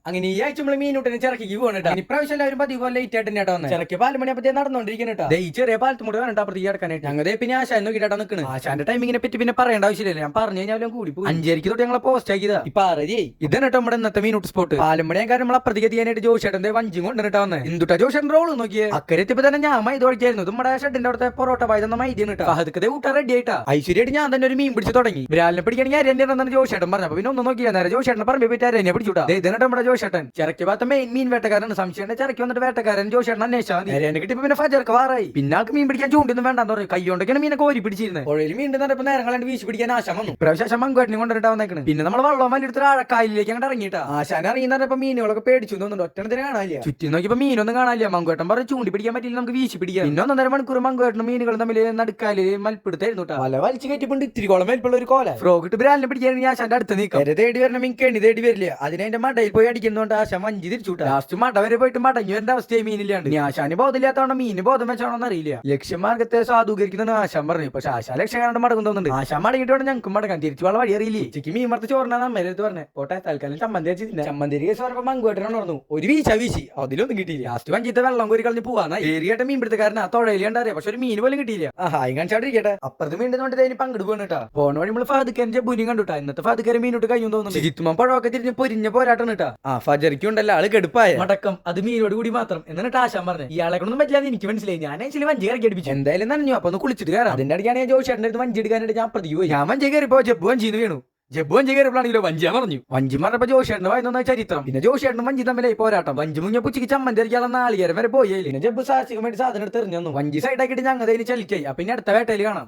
അങ്ങനെ ഈ ആഴ്ച നമ്മള് മീനൂട്ടിനെ ചിറക്കി പോകണേട്ടാ. ഇപ്രാവശ്യം എല്ലാവരും പതിവ് ലേറ്റ് ആയിട്ട് തന്നെ വന്ന് ചിറക്കി 4 മണിയപ്പത്തേ നടന്നുകൊണ്ടിരിക്കണേട്ടാ. ഈ ചെറിയ പാലത്തുമുട്ട് വേണ്ട അപ്പുറത്ത് കിടക്കാനായിട്ട് ഞങ്ങളെ പിന്നെ ആശാൻ നോക്കിട്ടാ നിൽക്കുന്നത്. ആശാന്റെ ടൈമിങ്ങിനെ പറ്റി പിന്നെ പറയേണ്ട ആവശ്യമില്ല. ഞാൻ പറഞ്ഞു കഴിഞ്ഞാലും കൂടി 5:30 തൊട്ട് ഞങ്ങളെ പോസ്റ്റ് ആക്കിയതാ. ഇപ്പൊ 6:30 ഇതാണ് നമ്മുടെ ഇന്നത്തെ മീനൂട്ട് സ്പോട്ട്. 4 മണിയാകാരം നമ്മൾ അപ്പുറത്തേക്ക് എത്തിയാനായിട്ട് ജോഷേട്ടന്റെ വഞ്ചി കൊണ്ടിട്ടാ വന്നത്. എന്തുട്ടാ ജോഷേട്ടൻ റോള് നോക്കിയേ. അക്കരെ എത്തിയപ്പോ തന്നെ ഞാൻ മൈദ ഒഴിക്കായിരുന്നു. നമ്മുടെ ഷെഡിന്റെ അവിടുത്തെ പൊറോട്ട പായന്ന മൈദയാണ് കേട്ടോ. അതൊക്കെ കൂട്ടാൻ റെഡി ആയിട്ടാ. ഐശ്വര്യമായിട്ട് ഞാൻ തന്നെ ഒരു മീൻ പിടിച്ച് തുടങ്ങി. വിരാലിനെ പിടിക്കണമെങ്കിൽ അരേന്റെ ജോഷേട്ടൻ പറഞ്ഞു. പിന്നെ ഒന്നും നോക്കിയാ നേരെ ജോഷേട്ടനെ പറഞ്ഞു പറ്റി അരേനെ പിടിച്ചുട്ടാ. ഇതിനായിട്ട് നമ്മുടെ ജോഷേട്ടൻ ചിറക്കി ഭാഗത്ത് മെയിൻ മീൻ വേട്ടക്കാരൻ. സംശയം ചിറക്കി വന്നിട്ട് വേട്ടക്കാരൻ ജോഷേട്ടൻ അന്വേഷിച്ചാൽ അരേനെ കിട്ടിയപ്പോ പിന്നെ ഫജർക്ക് വാറായി. പിന്നെ ആൾക്ക് മീൻ പിടിക്കാൻ ചൂണ്ടൊന്നും വേണ്ടെന്ന് പറയും. കൈകൊണ്ടൊക്കെയാണ് മീനെ കോരി പിടിച്ചിരുന്നത്. പുഴയിൽ മീൻ നടപ്പ് നേരങ്ങളാണ്ട് വീശി പിടിക്കാൻ ആശം വന്നു. പ്രാവശ്യം മങ്കുവേട്ടനെ കൊണ്ടിട്ടാ വന്നേക്കണം. പിന്നെ നമ്മൾ വള്ളം വലിയെടുത്ത് ആഴക്കായലിലേക്ക് അങ്ങോട്ട് ഇറങ്ങിയിട്ടാ. ആശാൻ ഇറങ്ങിയപ്പോ മീനുകളൊക്കെ പേടിച്ചു തോന്നുന്നുണ്ട്. ഒറ്റണത്തിന് കാണാനില്ല. ചുറ്റി നോക്കിയപ്പോ മീനൊന്നും കാണാനില്ല. മങ്കുവേട്ടൻ പറഞ്ഞു ചൂണ്ടി പിടിക്കാൻ പറ്റില്ല, നമുക്ക് വീശി പിടിക്കാം. പിന്നെ 1.5 മണിക്കൂർ മങ്കുവേട്ടനും മീനുകളും തമ്മിൽ നടുക്കാല് മൽപ്പെടുത്തായിരുന്നു. വല വലിച്ചു കയറ്റിപ്പോണ്ട് ഇത്തിരിക്കോളം മേൽപ്പുള്ള ഒരു കോല ഫ്രോഗിട്ട് ബ്രാലിനെ പിടിക്കാൻ ആശാന്റെ അടുത്ത് നീക്കാം. തേടി വരണം മിങ്കേണി തേടി വരില്ല. അതിനെ മടയിൽ പോയി അടിക്കുന്നോണ്ട് ആശാൻ വഞ്ചി തിരിച്ചുട്ടാ. ലാസ്റ്റ് മട വരെ പോയിട്ട് മടങ്ങി വരേണ്ട അവസ്ഥയായി മീനില്ലാണ്ട്. ആശാന് ബോധമില്ലാത്തവണ്ണം മീന് ബോധം വെച്ചാണോന്ന് അറിയില്ല. ലക്ഷ്യമാർഗത്തെ സാധൂകരിക്കുന്ന ആശാൻ പറഞ്ഞു. പക്ഷെ ആശാ ലക്ഷ്യം കാണാണ്ട് മടങ്ങും തോന്നുന്നുണ്ട്. ആശാൻ മടങ്ങിയിട്ട് വേണം ഞങ്ങൾക്ക് മടങ്ങാൻ. തിരിച്ചു വള വഴി അറിയില്ലേ. ഉച്ചയ്ക്ക് മീൻ മറത്ത് ചോറിനാ അമ്മേരത്ത് പറഞ്ഞേ. പോട്ടെ തൽക്കാലം ചമ്മന്തി വെച്ചില്ല. ചമ്മന്തി കേസ് പറഞ്ഞപ്പോ മങ്കുവേട്ടനാണ് പറഞ്ഞു. ഒരു വീശി അതിലൊന്നും കിട്ടിയില്ല. ലാസ്റ്റ് വഞ്ചിത്തെ വെള്ളം കോരി കളഞ്ഞ് പോവാന്ന ഏരിയായിട്ട് മീൻ പിടുത്തക്കാരൻ ആ തൊഴയിൽ കണ്ടറിയാം. പക്ഷെ ഒരു മീൻ പോലും കിട്ടിയില്ല. ഹായ് കാണിച്ചാണ്ടിരിക്കട്ടെ. അപ്പുറത്ത് മീൻ കൊണ്ട് അതിന് പങ്കെടുക്കുകയാണ്. പോണ വഴി നമ്മൾ ഫാദുക്കാരൻ ജബൂനും കണ്ടുട്ടാ. ഇന്നത്തെ ഫാദുക്കാരൻ മീനോട്ട് കഴിയും തോന്നുന്നു. ജിത്തുമ്മ പഴമൊക്കെ തിരിഞ്ഞ് പൊരിഞ്ഞ പോരാട്ടം കേട്ടാ. ഫജറിക്കുണ്ടല്ലോ ആള് കെടുപ്പായ മടക്കം. അത് മീനോട് കൂടി മാത്രം എന്നിട്ട് ആശാൻ പറഞ്ഞു. ഇയാളെ കൊണ്ടൊന്നും പറ്റില്ലാന്ന് എനിക്ക് മനസ്സിലായി. ഞാൻ ആക്ച്വലി വഞ്ചി ഇറക്കി അടിപ്പിച്ചു. എന്തായാലും നനഞ്ഞു. അപ്പൊ ഒന്ന് കുളിച്ചിട്ട് കയറാം. അതിന്റെ അടിക്കാണ് ഞാൻ ജോഷേട്ടൻ്റെ അടുത്ത് വഞ്ചി എടുക്കാനായിട്ട് ഞാൻ പ്രതി പോയി. ഞാൻ വഞ്ചി കയറിപ്പോ ജബ്ബു വഞ്ചിന്ന് വീണു. ജബ്ബു വഞ്ചി കയറിയപ്പോഴാണെങ്കിലോ വഞ്ചിയാ പറഞ്ഞു. വഞ്ചി പറഞ്ഞപ്പോ ജോഷേട്ടന് വായന ചരിത്രം. പിന്നെ ജോഷേട്ടനും വഞ്ചി തമ്മിലായി പോരാട്ടം. വഞ്ചി മുങ്ങിയ പുച്ചിക്ക് ചമ്മന്തി അരിക്കാനുള്ള 4 വരെ പോയി. പിന്നെ ജബ്ബു സാഹസികമായിട്ട് സാധനം എടുത്ത് എറിഞ്ഞു. വഞ്ചി സൈഡാക്കിയിട്ട് ഞങ്ങൾ അതിന് ചലിക്കായി. പിന്നെ അടുത്ത വേട്ടയിൽ കാണാം.